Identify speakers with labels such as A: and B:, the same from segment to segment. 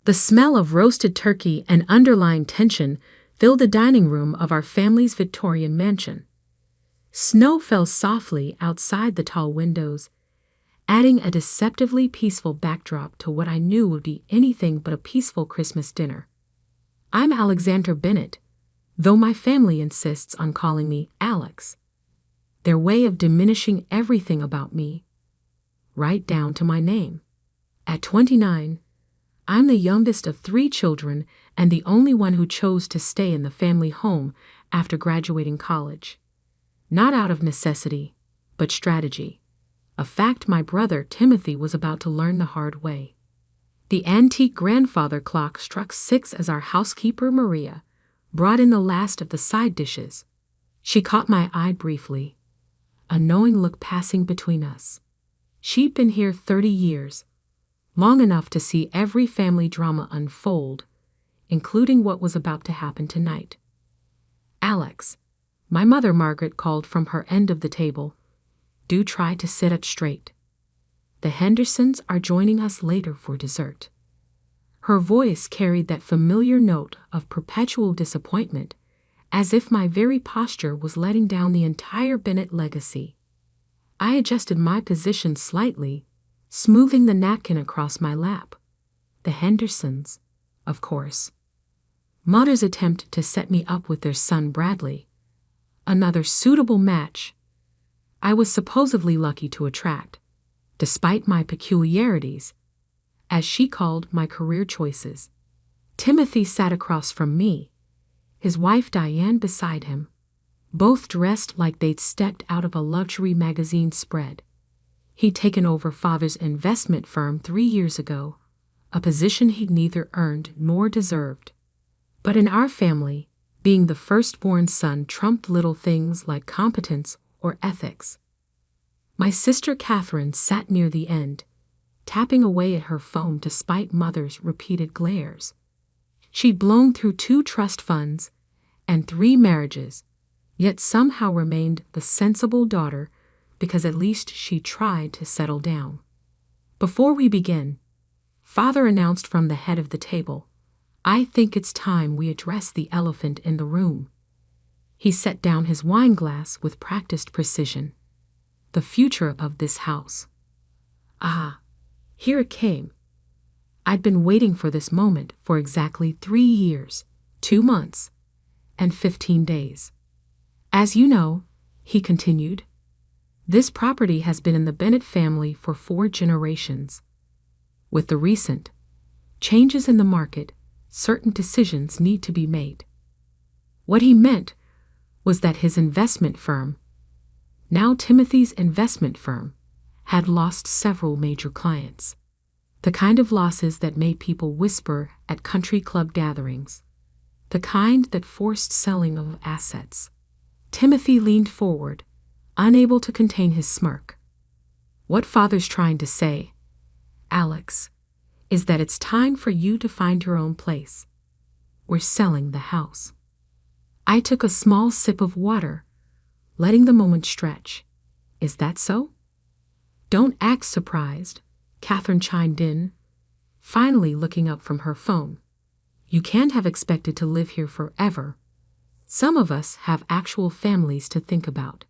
A: The smell of roasted turkey and underlying tension filled the dining room of our family's Victorian mansion. Snow fell softly outside the tall windows, adding a deceptively peaceful backdrop to what I knew would be anything but a peaceful Christmas dinner. I'm Alexander Bennett, though my family insists on calling me Alex. Their way of diminishing everything about me, right down to my name. At 29, I'm the youngest of 3 children and the only one who chose to stay in the family home after graduating college. Not out of necessity, but strategy. A fact my brother Timothy was about to learn the hard way. The antique grandfather clock struck 6 as our housekeeper Maria brought in the last of the side dishes. She caught my eye briefly, a knowing look passing between us. She'd been here 30 years, long enough to see every family drama unfold, including what was about to happen tonight. Alex, my mother Margaret called from her end of the table, do try to sit up straight. The Hendersons are joining us later for dessert. Her voice carried that familiar note of perpetual disappointment, as if my very posture was letting down the entire Bennett legacy. I adjusted my position slightly, smoothing the napkin across my lap. The Hendersons, of course. Mother's attempt to set me up with their son Bradley. Another suitable match I was supposedly lucky to attract, despite my peculiarities, as she called my career choices. Timothy sat across from me, his wife Diane beside him, both dressed like they'd stepped out of a luxury magazine spread. He'd taken over father's investment firm 3 years ago, a position he'd neither earned nor deserved. But in our family, being the firstborn son trumped little things like competence or ethics. My sister Catherine sat near the end, tapping away at her phone despite mother's repeated glares. She'd blown through 2 trust funds and 3 marriages, yet somehow remained the sensible daughter because at least she tried to settle down. Before we begin, Father announced from the head of the table, I think it's time we address the elephant in the room. He set down his wine glass with practiced precision. The future of this house. Ah, here it came. I'd been waiting for this moment for exactly 3 years, 2 months, and 15 days. As you know, he continued, this property has been in the Bennett family for 4 generations. With the recent changes in the market, certain decisions need to be made. What he meant was that his investment firm, now Timothy's investment firm, had lost several major clients. The kind of losses that made people whisper at country club gatherings. The kind that forced selling of assets. Timothy leaned forward, unable to contain his smirk. What Father's trying to say, Alex, is that it's time for you to find your own place. We're selling the house. I took a small sip of water, letting the moment stretch. Is that so? Don't act surprised, Catherine chimed in, finally looking up from her phone. You can't have expected to live here forever. Some of us have actual families to think about.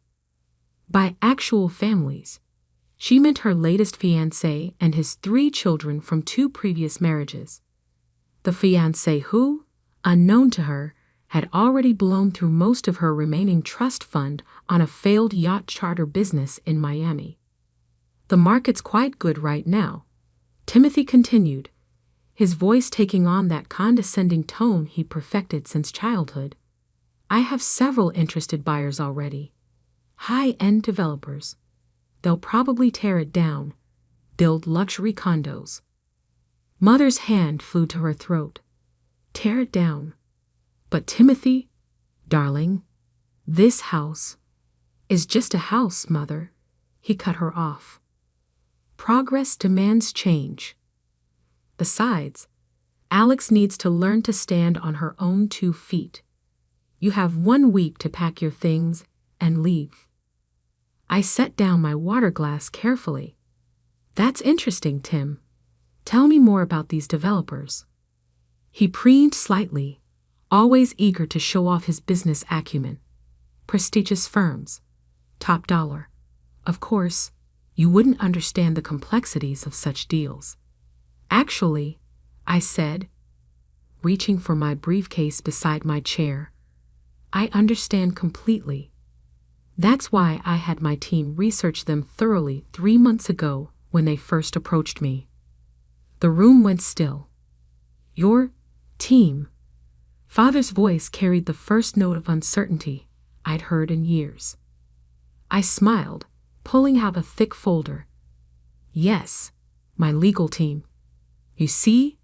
A: By actual families, she meant her latest fiancé and his 3 children from 2 previous marriages. The fiancé who, unknown to her, had already blown through most of her remaining trust fund on a failed yacht charter business in Miami. The market's quite good right now, Timothy continued, his voice taking on that condescending tone he perfected since childhood. I have several interested buyers already. High-end developers. They'll probably tear it down, build luxury condos. Mother's hand flew to her throat. Tear it down. But Timothy, darling, this house is just a house, Mother. He cut her off. Progress demands change. Besides, Alex needs to learn to stand on her own 2 feet. You have 1 week to pack your things and leave. I set down my water glass carefully. That's interesting, Tim. Tell me more about these developers. He preened slightly, always eager to show off his business acumen. Prestigious firms. Top dollar. Of course, you wouldn't understand the complexities of such deals. Actually, I said, reaching for my briefcase beside my chair, I understand completely. That's why I had my team research them thoroughly 3 months ago when they first approached me. The room went still. Your team. Father's voice carried the first note of uncertainty I'd heard in years. I smiled, pulling out a thick folder. Yes, my legal team. You see,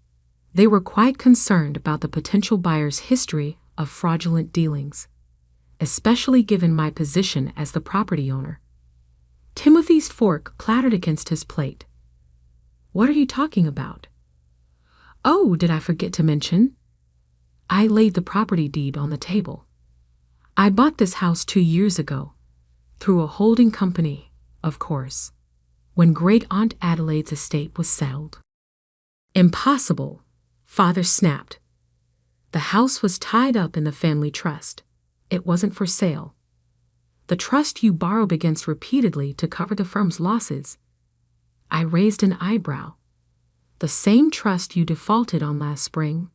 A: they were quite concerned about the potential buyer's history of fraudulent dealings, especially given my position as the property owner. Timothy's fork clattered against his plate. What are you talking about? Oh, did I forget to mention? I laid the property deed on the table. I bought this house 2 years ago, through a holding company, of course, when Great Aunt Adelaide's estate was settled. Impossible, Father snapped. The house was tied up in the family trust. It wasn't for sale. The trust you borrowed against repeatedly to cover the firm's losses. I raised an eyebrow. The same trust you defaulted on last spring.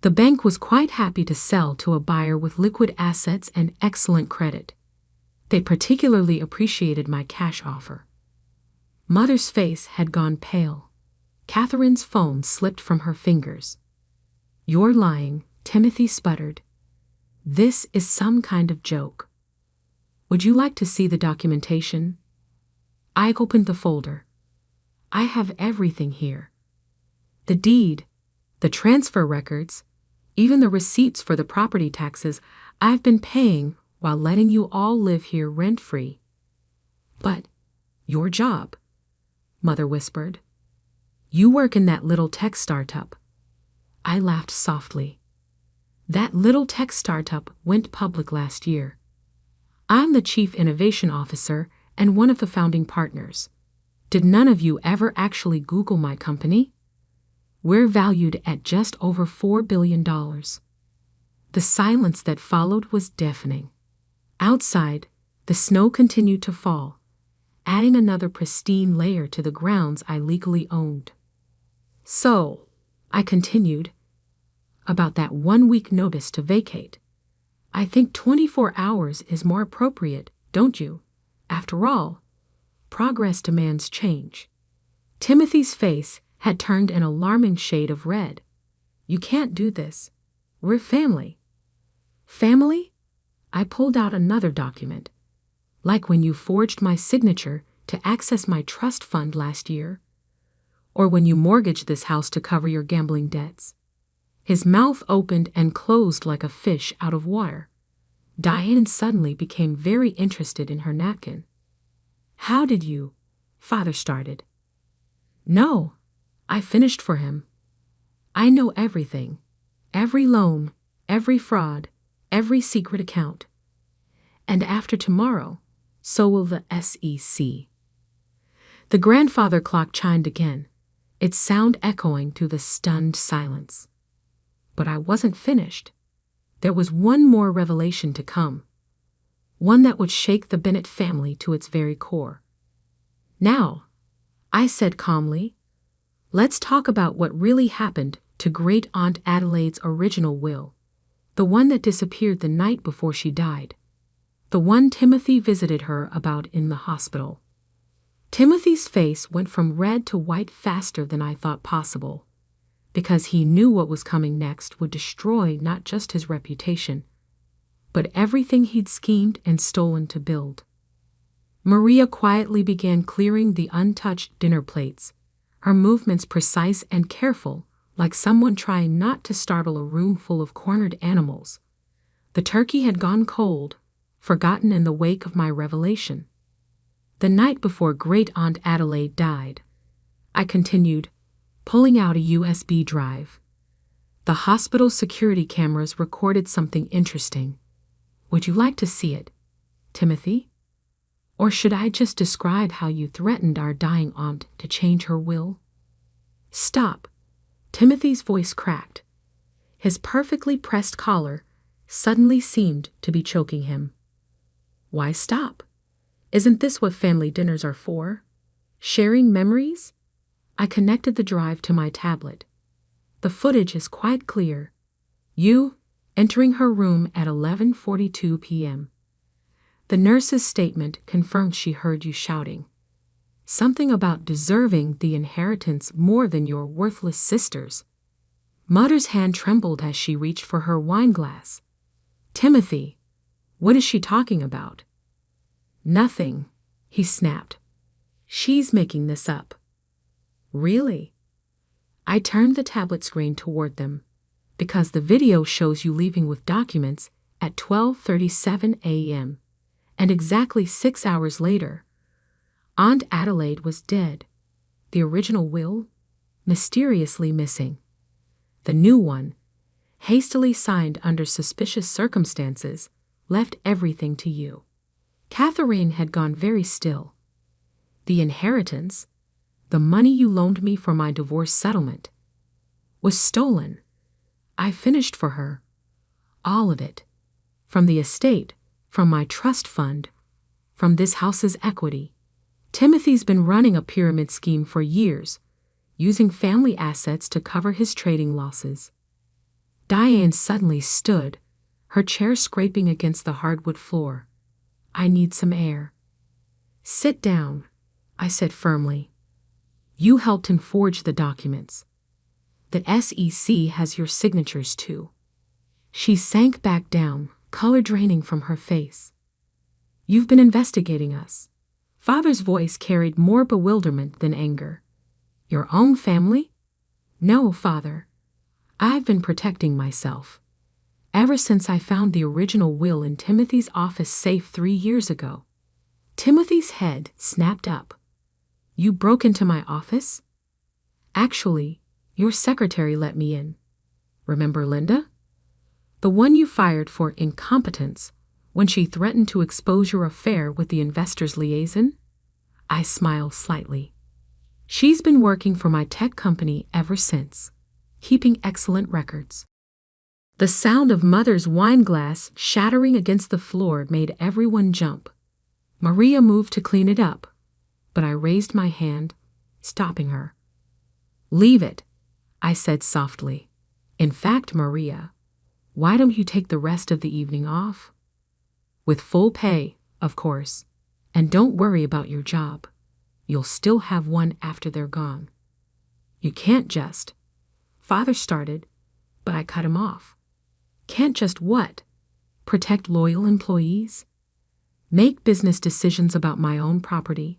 A: The bank was quite happy to sell to a buyer with liquid assets and excellent credit. They particularly appreciated my cash offer. Mother's face had gone pale. Catherine's phone slipped from her fingers. You're lying, Timothy sputtered. This is some kind of joke. Would you like to see the documentation? I opened the folder. I have everything here. The deed, the transfer records, even the receipts for the property taxes I've been paying while letting you all live here rent-free. But your job, Mother whispered. You work in that little tech startup. I laughed softly. That little tech startup went public last year. I'm the Chief Innovation Officer and one of the founding partners. Did none of you ever actually Google my company? We're valued at just over $4 billion. The silence that followed was deafening. Outside, the snow continued to fall, adding another pristine layer to the grounds I legally owned. So, I continued, about that 1-week notice to vacate. I think 24 hours is more appropriate, don't you? After all, progress demands change. Timothy's face had turned an alarming shade of red. You can't do this. We're family. Family? I pulled out another document. Like when you forged my signature to access my trust fund last year. Or when you mortgaged this house to cover your gambling debts. His mouth opened and closed like a fish out of water. Diane suddenly became very interested in her napkin. How did you? Father started. No, I finished for him. I know everything. Every loan, every fraud, every secret account. And after tomorrow, so will the SEC. The grandfather clock chimed again, its sound echoing through the stunned silence. But I wasn't finished. There was one more revelation to come. One that would shake the Bennett family to its very core. Now, I said calmly, let's talk about what really happened to Great Aunt Adelaide's original will, the one that disappeared the night before she died, the one Timothy visited her about in the hospital. Timothy's face went from red to white faster than I thought possible, because he knew what was coming next would destroy not just his reputation, but everything he'd schemed and stolen to build. Maria quietly began clearing the untouched dinner plates, her movements precise and careful, like someone trying not to startle a room full of cornered animals. The turkey had gone cold, forgotten in the wake of my revelation. The night before Great Aunt Adelaide died, I continued, pulling out a USB drive. The hospital security cameras recorded something interesting. Would you like to see it, Timothy? Or should I just describe how you threatened our dying aunt to change her will? Stop. Timothy's voice cracked. His perfectly pressed collar suddenly seemed to be choking him. Why stop? Isn't this what family dinners are for? Sharing memories? I connected the drive to my tablet. The footage is quite clear. You entering her room at 11:42 p.m. The nurse's statement confirmed she heard you shouting. Something about deserving the inheritance more than your worthless sisters. Mother's hand trembled as she reached for her wine glass. Timothy, what is she talking about? Nothing, he snapped. She's making this up. Really? I turned the tablet screen toward them, because the video shows you leaving with documents at 12:37 a.m., and exactly 6 hours later, Aunt Adelaide was dead. The original will, mysteriously missing. The new one, hastily signed under suspicious circumstances, left everything to you. Catherine had gone very still. The inheritance, the money you loaned me for my divorce settlement, was stolen. I finished for her. All of it. From the estate, from my trust fund, from this house's equity. Timothy's been running a pyramid scheme for years, using family assets to cover his trading losses. Diane suddenly stood, her chair scraping against the hardwood floor. I need some air. Sit down, I said firmly. You helped him forge the documents. The SEC has your signatures too. She sank back down, color draining from her face. You've been investigating us. Father's voice carried more bewilderment than anger. Your own family? No, Father. I've been protecting myself. Ever since I found the original will in Timothy's office safe 3 years ago. Timothy's head snapped up. You broke into my office? Actually, your secretary let me in. Remember Linda? The one you fired for incompetence when she threatened to expose your affair with the investor's liaison? I smiled slightly. She's been working for my tech company ever since, keeping excellent records. The sound of Mother's wine glass shattering against the floor made everyone jump. Maria moved to clean it up, but I raised my hand, stopping her. Leave it, I said softly. In fact, Maria, why don't you take the rest of the evening off? With full pay, of course, and don't worry about your job. You'll still have one after they're gone. You can't just. Father started, but I cut him off. Can't just what? Protect loyal employees? Make business decisions about my own property?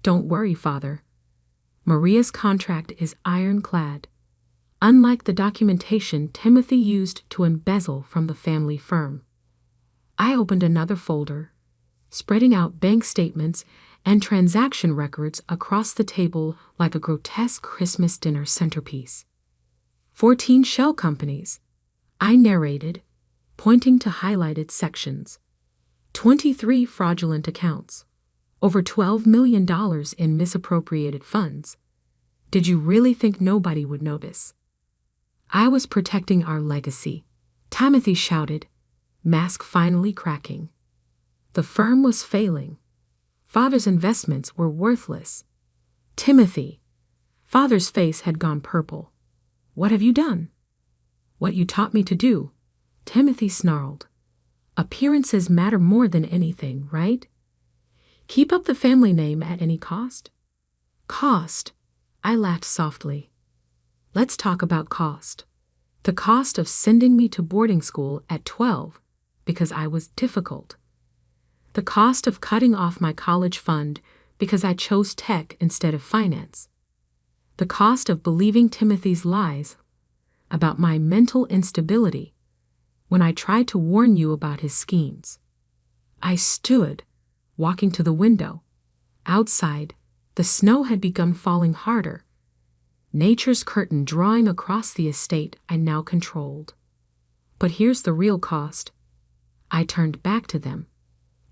A: Don't worry, Father. Maria's contract is ironclad, unlike the documentation Timothy used to embezzle from the family firm. I opened another folder, spreading out bank statements and transaction records across the table like a grotesque Christmas dinner centerpiece. 14 shell companies, I narrated, pointing to highlighted sections. 23 fraudulent accounts. Over $12 million in misappropriated funds. Did you really think nobody would notice? I was protecting our legacy, Timothy shouted, mask finally cracking. The firm was failing. Father's investments were worthless. Timothy. Father's face had gone purple. What have you done? What you taught me to do, Timothy snarled. Appearances matter more than anything, right? Keep up the family name at any cost? Cost? I laughed softly. Let's talk about cost. The cost of sending me to boarding school at 12 because I was difficult. The cost of cutting off my college fund because I chose tech instead of finance. The cost of believing Timothy's lies about my mental instability when I tried to warn you about his schemes. I stood, walking to the window. Outside, the snow had begun falling harder, nature's curtain drawing across the estate I now controlled. But here's the real cost. I turned back to them.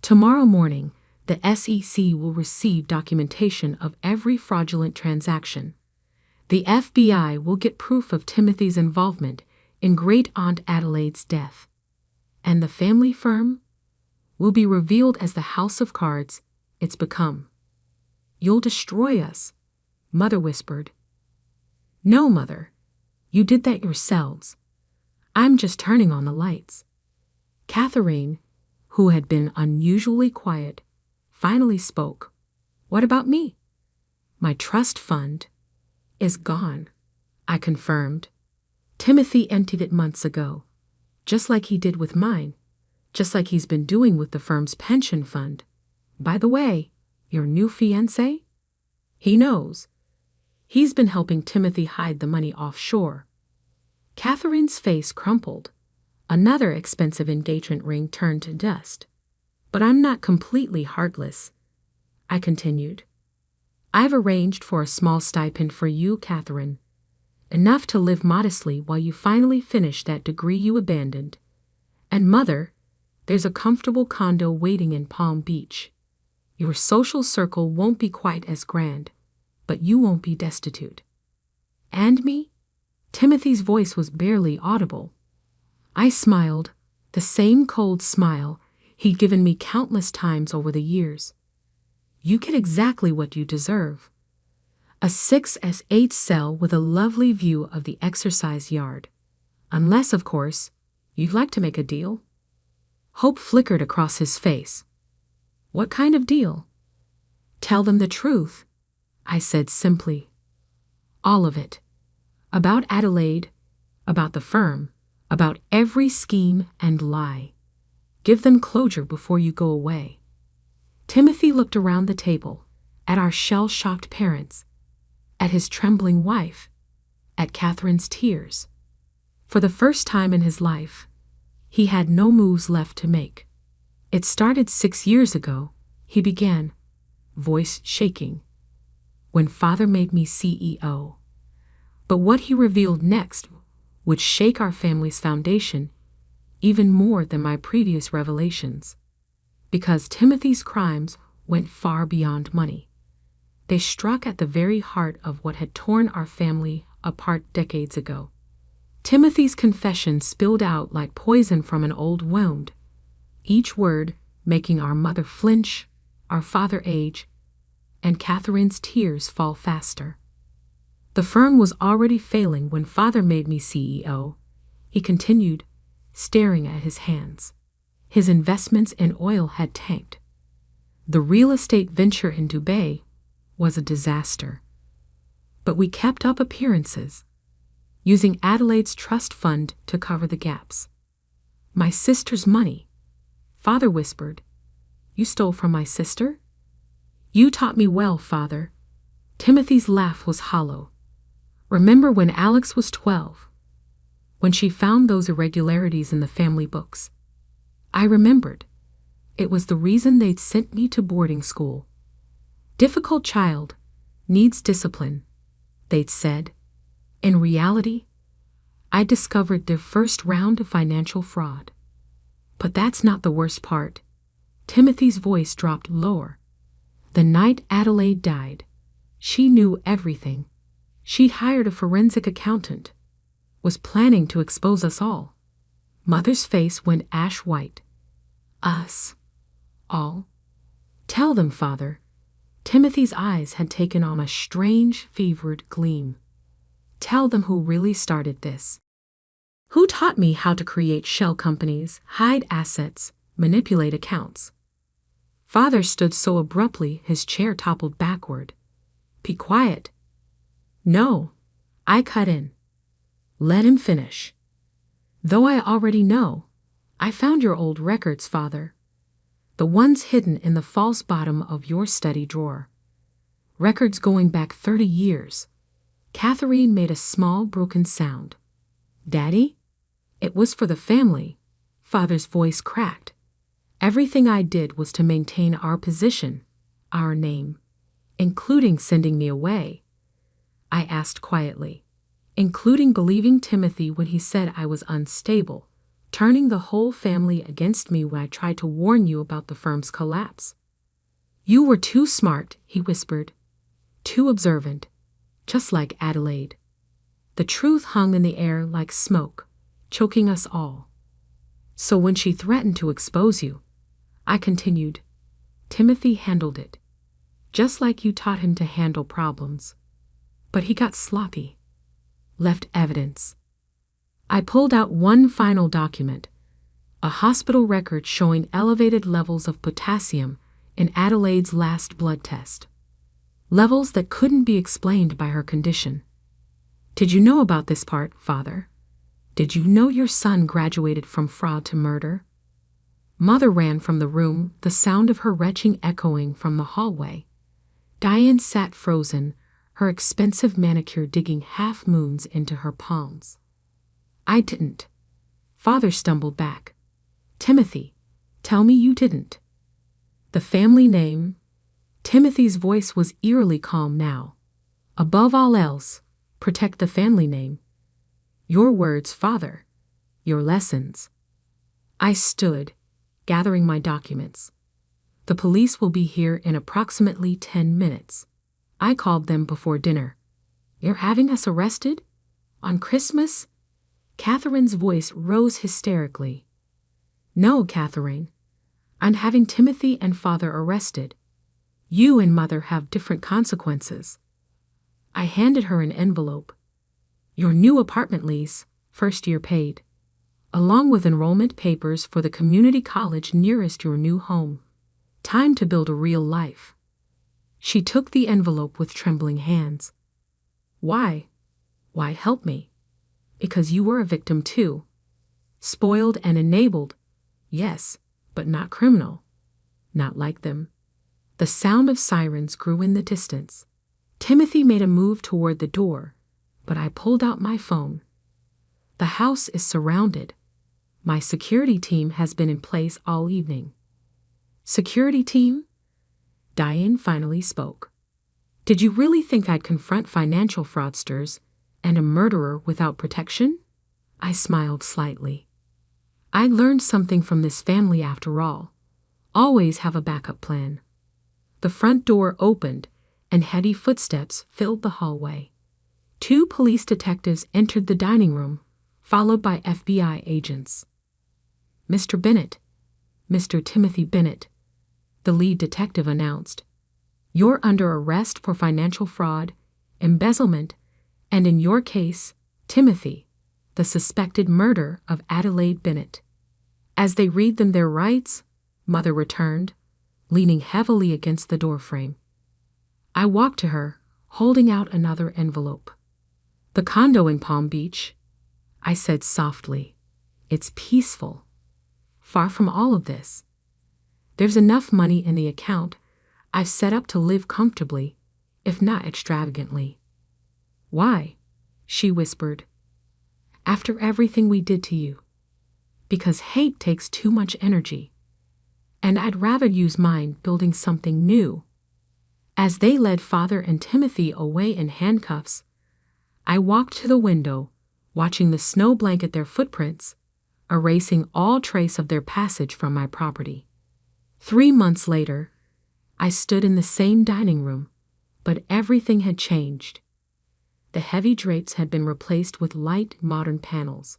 A: Tomorrow morning, the SEC will receive documentation of every fraudulent transaction. The FBI will get proof of Timothy's involvement in Great Aunt Adelaide's death. And the family firm will be revealed as the house of cards it's become. You'll destroy us, Mother whispered. No, Mother. You did that yourselves. I'm just turning on the lights. Catherine, who had been unusually quiet, finally spoke. What about me? My trust fund is gone, I confirmed. Timothy emptied it months ago, just like he did with mine, just like he's been doing with the firm's pension fund. By the way, your new fiancé? He knows. He's been helping Timothy hide the money offshore. Catherine's face crumpled. Another expensive engagement ring turned to dust. But I'm not completely heartless, I continued. I've arranged for a small stipend for you, Catherine. Enough to live modestly while you finally finish that degree you abandoned. And Mother, there's a comfortable condo waiting in Palm Beach. Your social circle won't be quite as grand, but you won't be destitute. And me? Timothy's voice was barely audible. I smiled, the same cold smile he'd given me countless times over the years. You get exactly what you deserve. A 6S8 cell with a lovely view of the exercise yard. Unless, of course, you'd like to make a deal. Hope flickered across his face. What kind of deal? Tell them the truth, I said simply. All of it. About Adelaide, about the firm, about every scheme and lie. Give them closure before you go away. Timothy looked around the table, at our shell-shocked parents, at his trembling wife, at Catherine's tears. For the first time in his life, he had no moves left to make. It started 6 years ago, he began, voice shaking, when Father made me CEO. But what he revealed next would shake our family's foundation even more than my previous revelations. Because Timothy's crimes went far beyond money. They struck at the very heart of what had torn our family apart decades ago. Timothy's confession spilled out like poison from an old wound, each word making our mother flinch, our father age, and Catherine's tears fall faster. The firm was already failing when Father made me CEO, he continued, staring at his hands. His investments in oil had tanked. The real estate venture in Dubai was a disaster. But we kept up appearances, using Adelaide's trust fund to cover the gaps. My sister's money, Father whispered. You stole from my sister? You taught me well, Father. Timothy's laugh was hollow. Remember when Alex was 12? When she found those irregularities in the family books? I remembered. It was the reason they'd sent me to boarding school. Difficult child, needs discipline, they'd said. In reality, I discovered their first round of financial fraud. But that's not the worst part. Timothy's voice dropped lower. The night Adelaide died, she knew everything. She'd hired a forensic accountant, was planning to expose us all. Mother's face went ash white. Us. All. Tell them, Father. Timothy's eyes had taken on a strange, fevered gleam. Tell them who really started this. Who taught me how to create shell companies, hide assets, manipulate accounts? Father stood so abruptly his chair toppled backward. Be quiet. No. I cut in. Let him finish. Though I already know, I found your old records, Father. The ones hidden in the false bottom of your study drawer. Records going back 30 years. Catherine made a small broken sound. Daddy? It was for the family. Father's voice cracked. Everything I did was to maintain our position, our name, including sending me away. I asked quietly, including believing Timothy when he said I was unstable, turning the whole family against me when I tried to warn you about the firm's collapse. You were too smart, he whispered, too observant, just like Adelaide. The truth hung in the air like smoke, choking us all. So when she threatened to expose you, I continued, Timothy handled it, just like you taught him to handle problems. But he got sloppy, left evidence. I pulled out one final document, a hospital record showing elevated levels of potassium in Adelaide's last blood test. Levels that couldn't be explained by her condition. Did you know about this part, Father? Did you know your son graduated from fraud to murder? Mother ran from the room, the sound of her retching echoing from the hallway. Diane sat frozen, her expensive manicure digging half-moons into her palms. I didn't. Father stumbled back. Timothy, tell me you didn't. The family name? Timothy's voice was eerily calm now. Above all else, protect the family name. Your words, Father. Your lessons. I stood, gathering my documents. The police will be here in approximately 10 minutes. I called them before dinner. You're having us arrested? On Christmas? Catherine's voice rose hysterically. No, Catherine. I'm having Timothy and Father arrested. You and Mother have different consequences. I handed her an envelope. Your new apartment lease, first year paid, along with enrollment papers for the community college nearest your new home. Time to build a real life. She took the envelope with trembling hands. Why? Why help me? Because you were a victim too. Spoiled and enabled, yes, but not criminal. Not like them. The sound of sirens grew in the distance. Timothy made a move toward the door, but I pulled out my phone. The house is surrounded. My security team has been in place all evening. Security team? Diane finally spoke. Did you really think I'd confront financial fraudsters and a murderer without protection? I smiled slightly. I learned something from this family after all. Always have a backup plan. The front door opened and heavy footsteps filled the hallway. 2 police detectives entered the dining room, followed by FBI agents. Mr. Bennett, Mr. Timothy Bennett, the lead detective announced. You're under arrest for financial fraud, embezzlement, and in your case, Timothy, the suspected murder of Adelaide Bennett. As they read them their rights, Mother returned, leaning heavily against the doorframe. I walked to her, holding out another envelope. The condo in Palm Beach, I said softly. It's peaceful. Far from all of this. There's enough money in the account I've set up to live comfortably, if not extravagantly. Why? She whispered. After everything we did to you. Because hate takes too much energy. And I'd rather use mine building something new. As they led Father and Timothy away in handcuffs, I walked to the window, watching the snow blanket their footprints, erasing all trace of their passage from my property. 3 months later, I stood in the same dining room, but everything had changed. The heavy drapes had been replaced with light, modern panels.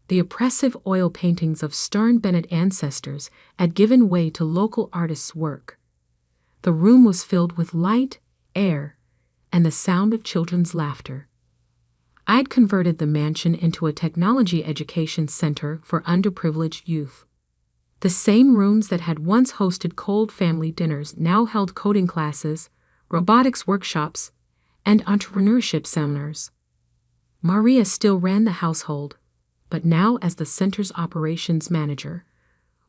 A: The oppressive oil paintings of stern Bennett ancestors had given way to local artists' work. The room was filled with light, air, and the sound of children's laughter. I'd converted the mansion into a technology education center for underprivileged youth. The same rooms that had once hosted cold family dinners now held coding classes, robotics workshops, and entrepreneurship seminars. Maria still ran the household, but now as the center's operations manager,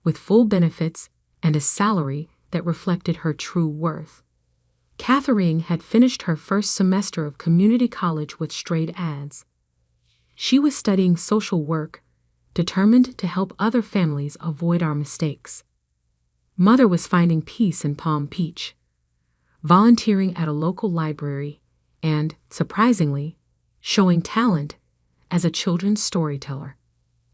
A: with full benefits and a salary that reflected her true worth. Catherine had finished her first semester of community college with straight A's. She was studying social work, determined to help other families avoid our mistakes. Mother was finding peace in Palm Beach, volunteering at a local library, and, surprisingly, showing talent as a children's storyteller.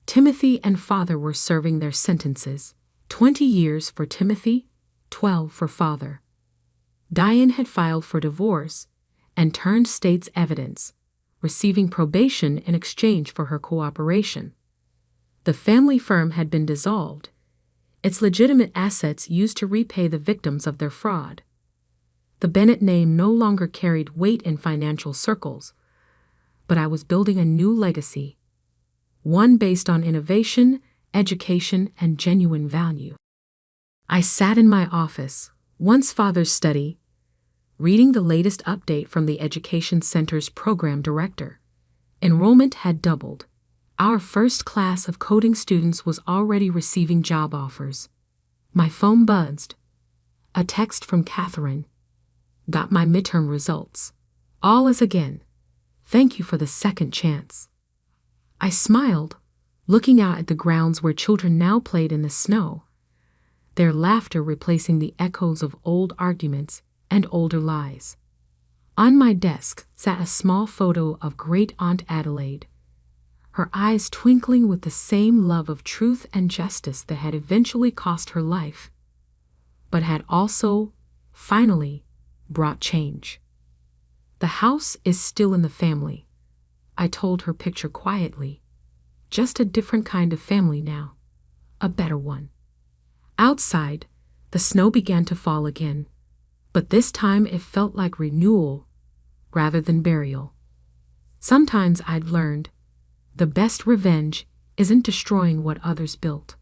A: Timothy and Father were serving their sentences, 20 years for Timothy, 12 for Father. Diane had filed for divorce and turned state's evidence, receiving probation in exchange for her cooperation. The family firm had been dissolved, its legitimate assets used to repay the victims of their fraud. The Bennett name no longer carried weight in financial circles, but I was building a new legacy, one based on innovation, education, and genuine value. I sat in my office, once father's study, reading the latest update from the Education Center's program director. Enrollment had doubled. Our first class of coding students was already receiving job offers. My phone buzzed. A text from Catherine. Got my midterm results. All is again. Thank you for the second chance. I smiled, looking out at the grounds where children now played in the snow, their laughter replacing the echoes of old arguments and older lies. On my desk sat a small photo of Great Aunt Adelaide, her eyes twinkling with the same love of truth and justice that had eventually cost her life, but had also, finally, brought change. The house is still in the family, I told her picture quietly. Just a different kind of family now, a better one. Outside, the snow began to fall again, but this time it felt like renewal rather than burial. Sometimes I'd learned the best revenge isn't destroying what others built.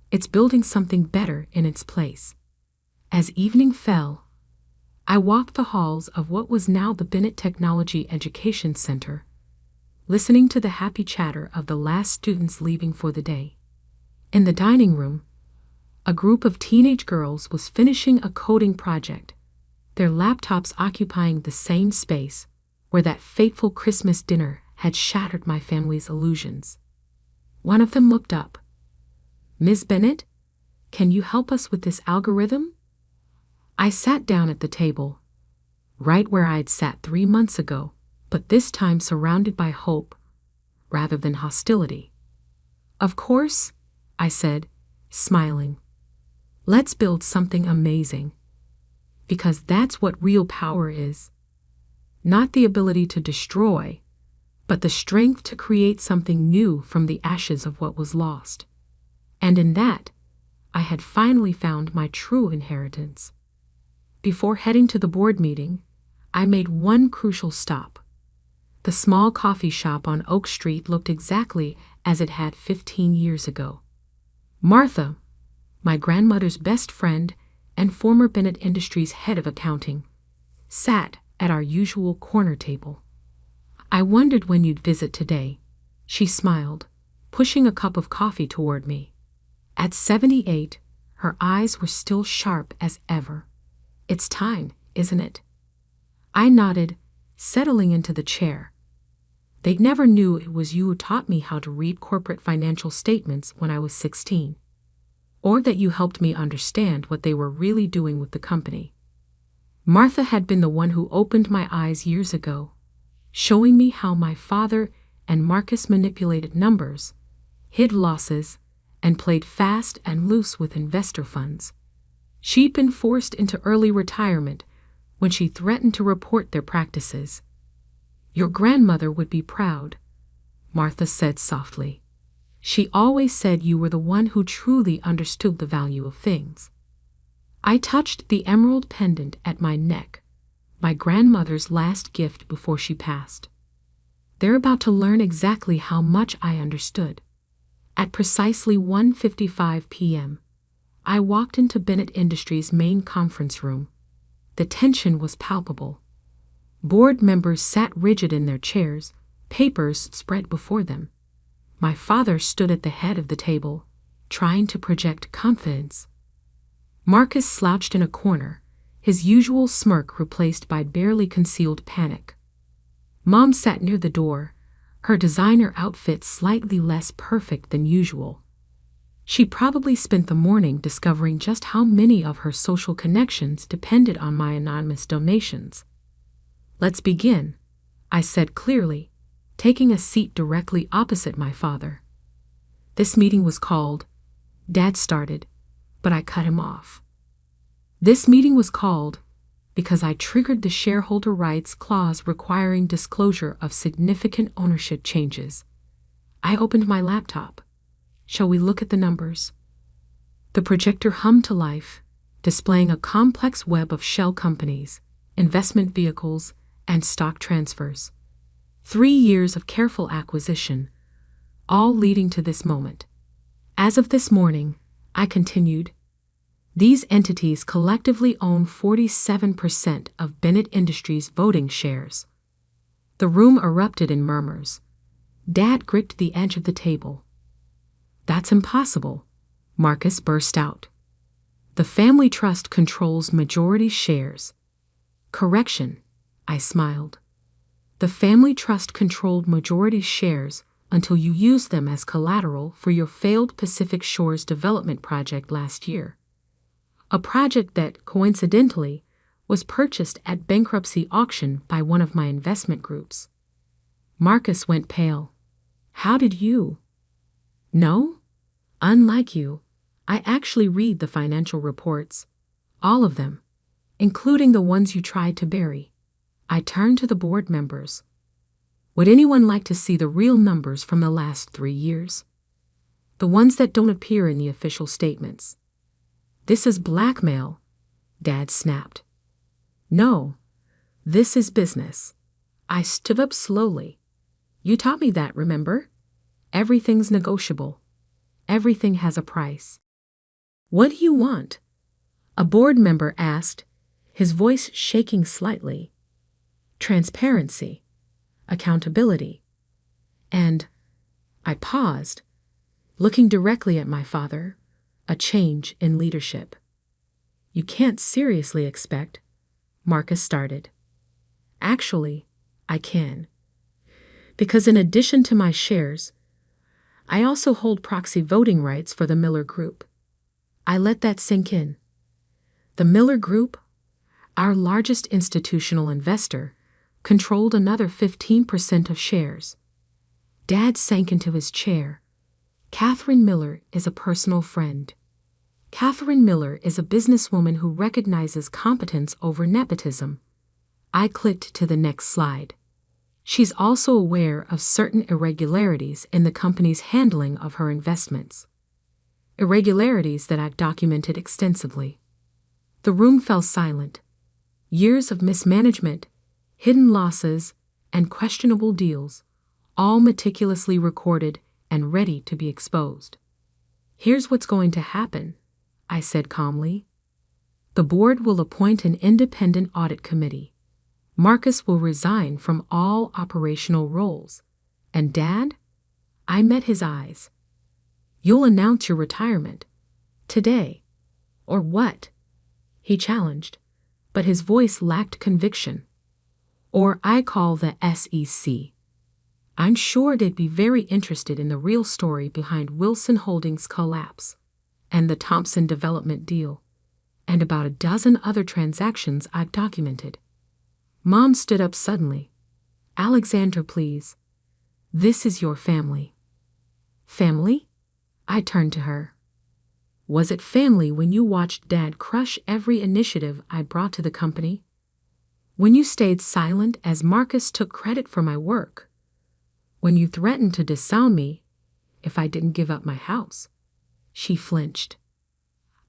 A: It's building something better in its place. As evening fell, I walked the halls of what was now the Bennett Technology Education Center, listening to the happy chatter of the last students leaving for the day. In the dining room, a group of teenage girls was finishing a coding project, their laptops occupying the same space where that fateful Christmas dinner had shattered my family's illusions. One of them looked up. "Ms. Bennett, can you help us with this algorithm?" I sat down at the table, right where I'd sat 3 months ago, but this time surrounded by hope rather than hostility. "Of course," I said, smiling. "Let's build something amazing. Because that's what real power is. Not the ability to destroy, but the strength to create something new from the ashes of what was lost." And in that, I had finally found my true inheritance. Before heading to the board meeting, I made one crucial stop. The small coffee shop on Oak Street looked exactly as it had 15 years ago. Martha, my grandmother's best friend and former Bennett Industries head of accounting, sat at our usual corner table. "I wondered when you'd visit today," she smiled, pushing a cup of coffee toward me. At 78, her eyes were still sharp as ever. "It's time, isn't it?" I nodded, settling into the chair. "They never knew it was you who taught me how to read corporate financial statements when I was 16. Or that you helped me understand what they were really doing with the company." Martha had been the one who opened my eyes years ago, showing me how my father and Marcus manipulated numbers, hid losses, and played fast and loose with investor funds. She'd been forced into early retirement when she threatened to report their practices. "Your grandmother would be proud," Martha said softly. "She always said you were the one who truly understood the value of things." I touched the emerald pendant at my neck, my grandmother's last gift before she passed. They're about to learn exactly how much I understood. At precisely 1:55 p.m., I walked into Bennett Industries' main conference room. The tension was palpable. Board members sat rigid in their chairs, papers spread before them. My father stood at the head of the table, trying to project confidence. Marcus slouched in a corner, his usual smirk replaced by barely concealed panic. Mom sat near the door, her designer outfit slightly less perfect than usual. She probably spent the morning discovering just how many of her social connections depended on my anonymous donations. "Let's begin," I said clearly, taking a seat directly opposite my father. "This meeting was called," Dad started, but I cut him off. "This meeting was called because I triggered the shareholder rights clause requiring disclosure of significant ownership changes." I opened my laptop. Shall we look at the numbers? The projector hummed to life, displaying a complex web of shell companies, investment vehicles, and stock transfers. 3 years of careful acquisition, all leading to this moment. As of this morning, I continued, these entities collectively own 47% of Bennett Industries' voting shares. The room erupted in murmurs. Dad gripped the edge of the table. That's impossible, Marcus burst out. The family trust controls majority shares. Correction, I smiled. The family trust controlled majority shares until you used them as collateral for your failed Pacific Shores development project last year. A project that, coincidentally, was purchased at bankruptcy auction by one of my investment groups. Marcus went pale. How did you? No? Unlike you, I actually read the financial reports. All of them, including the ones you tried to bury. I turned to the board members. Would anyone like to see the real numbers from the last 3 years? The ones that don't appear in the official statements. This is blackmail, Dad snapped. No, this is business. I stood up slowly. You taught me that, remember? Everything's negotiable. Everything has a price. What do you want? A board member asked, his voice shaking slightly. Transparency, accountability, and I paused, looking directly at my father, a change in leadership. You can't seriously expect, Marcus started. Actually, I can. Because in addition to my shares, I also hold proxy voting rights for the Miller Group. I let that sink in. The Miller Group, our largest institutional investor, controlled another 15% of shares. Dad sank into his chair. Catherine Miller is a personal friend. Catherine Miller is a businesswoman who recognizes competence over nepotism. I clicked to the next slide. She's also aware of certain irregularities in the company's handling of her investments. Irregularities that I've documented extensively. The room fell silent. Years of mismanagement, hidden losses, and questionable deals, all meticulously recorded and ready to be exposed. Here's what's going to happen, I said calmly. The board will appoint an independent audit committee. Marcus will resign from all operational roles. And Dad? I met his eyes. You'll announce your retirement. Today. Or what? He challenged, but his voice lacked conviction. Or I call the SEC. I'm sure they'd be very interested in the real story behind Wilson Holdings' collapse, and the Thompson development deal, and about a dozen other transactions I've documented. Mom stood up suddenly. Alexandra, please. This is your family. Family? I turned to her. Was it family when you watched Dad crush every initiative I brought to the company? When you stayed silent as Marcus took credit for my work? When you threatened to disown me if I didn't give up my house? She flinched.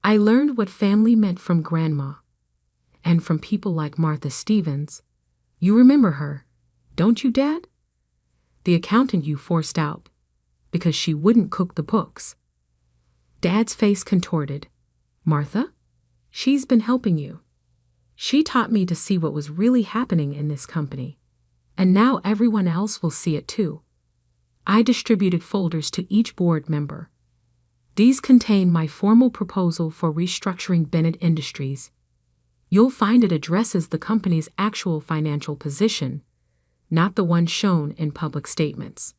A: I learned what family meant from Grandma, and from people like Martha Stevens. You remember her, don't you, Dad? The accountant you forced out because she wouldn't cook the books. Dad's face contorted. Martha? She's been helping you. She taught me to see what was really happening in this company, and now everyone else will see it too. I distributed folders to each board member. These contain my formal proposal for restructuring Bennett Industries. You'll find it addresses the company's actual financial position, not the one shown in public statements.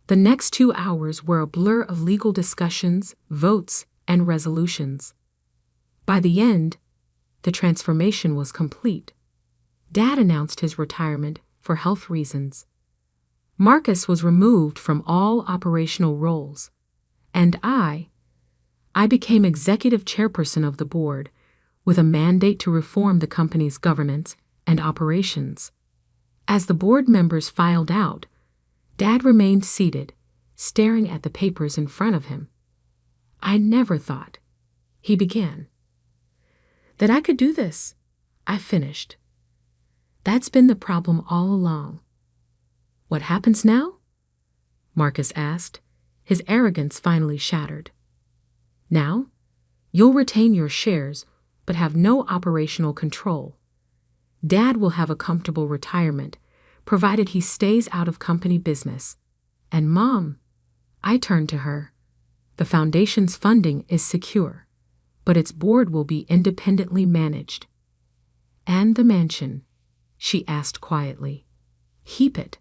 A: The next 2 hours were a blur of legal discussions, votes, and resolutions. By the end, the transformation was complete. Dad announced his retirement for health reasons. Marcus was removed from all operational roles, and I became executive chairperson of the board with a mandate to reform the company's governance and operations. As the board members filed out, Dad remained seated, staring at the papers in front of him. "I never thought," he began, "that I could do this," I finished. "That's been the problem all along." "What happens now?" Marcus asked, his arrogance finally shattered. "Now, you'll retain your shares, but have no operational control. Dad will have a comfortable retirement, provided he stays out of company business. And Mom," I turned to her, "the foundation's funding is secure, but its board will be independently managed." "And the mansion?" she asked quietly. "Keep it.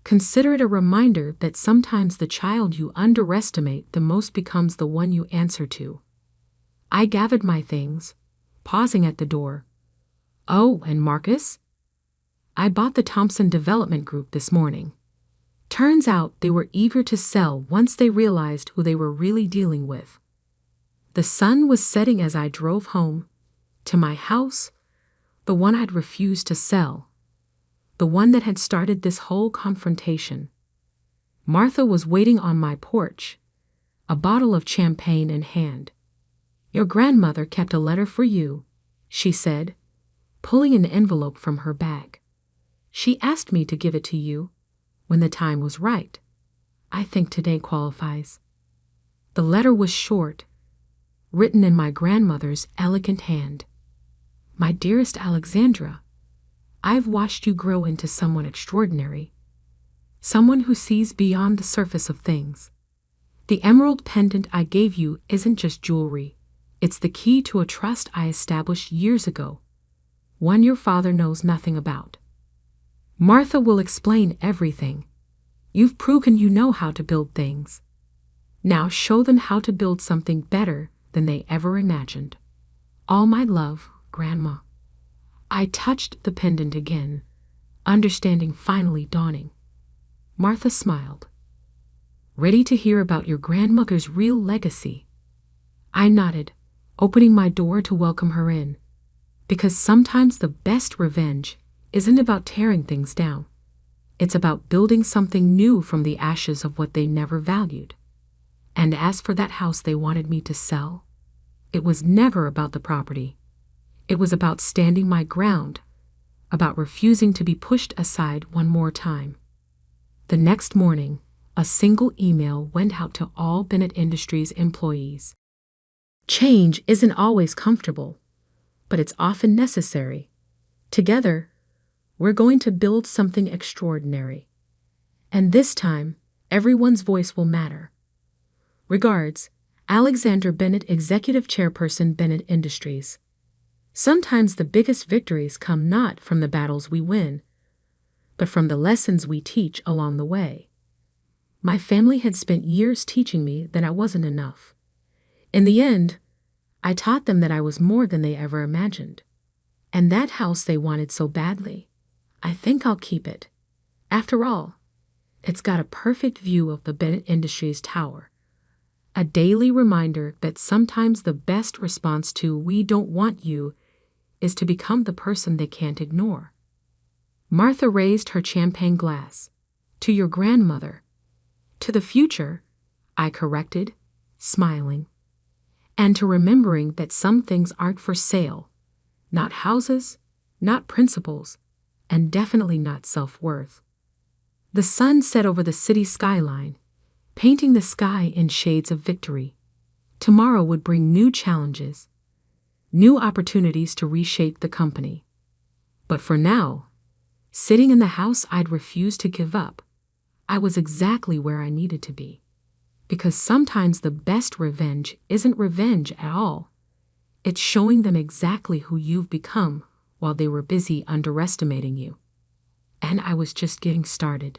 A: Consider it a reminder that sometimes the child you underestimate the most becomes the one you answer to." I gathered my things, pausing at the door. "Oh, and Marcus?" "I bought the Thompson Development Group this morning." Turns out they were eager to sell once they realized who they were really dealing with. The sun was setting as I drove home, to my house, the one I'd refused to sell, the one that had started this whole confrontation. Martha was waiting on my porch, a bottle of champagne in hand. "Your grandmother kept a letter for you," she said, pulling an envelope from her bag. "She asked me to give it to you when the time was right. I think today qualifies." The letter was short, written in my grandmother's elegant hand. "My dearest Alexandra, I've watched you grow into someone extraordinary, someone who sees beyond the surface of things. The emerald pendant I gave you isn't just jewelry, it's the key to a trust I established years ago, one your father knows nothing about. Martha will explain everything. You've proven you know how to build things. Now show them how to build something better than they ever imagined. All my love, Grandma." I touched the pendant again, understanding finally dawning. Martha smiled. "Ready to hear about your grandmother's real legacy?" I nodded, opening my door to welcome her in, because sometimes the best revenge isn't about tearing things down. It's about building something new from the ashes of what they never valued. And as for that house they wanted me to sell, it was never about the property. It was about standing my ground, about refusing to be pushed aside one more time. The next morning, a single email went out to all Bennett Industries employees. Change isn't always comfortable, but it's often necessary. Together, we're going to build something extraordinary. And this time, everyone's voice will matter. Regards, Alexandra Bennett, Executive Chairperson, Bennett Industries. Sometimes the biggest victories come not from the battles we win, but from the lessons we teach along the way. My family had spent years teaching me that I wasn't enough. In the end, I taught them that I was more than they ever imagined. And that house they wanted so badly, I think I'll keep it. After all, it's got a perfect view of the Bennett Industries Tower. A daily reminder that sometimes the best response to "we don't want you" is to become the person they can't ignore. Martha raised her champagne glass. "To your grandmother." "To the future," I corrected, smiling. "And to remembering that some things aren't for sale. Not houses, not principles, and definitely not self-worth." The sun set over the city skyline, painting the sky in shades of victory. Tomorrow would bring new challenges, new opportunities to reshape the company. But for now, sitting in the house I'd refused to give up, I was exactly where I needed to be. Because sometimes the best revenge isn't revenge at all. It's showing them exactly who you've become while they were busy underestimating you. And I was just getting started.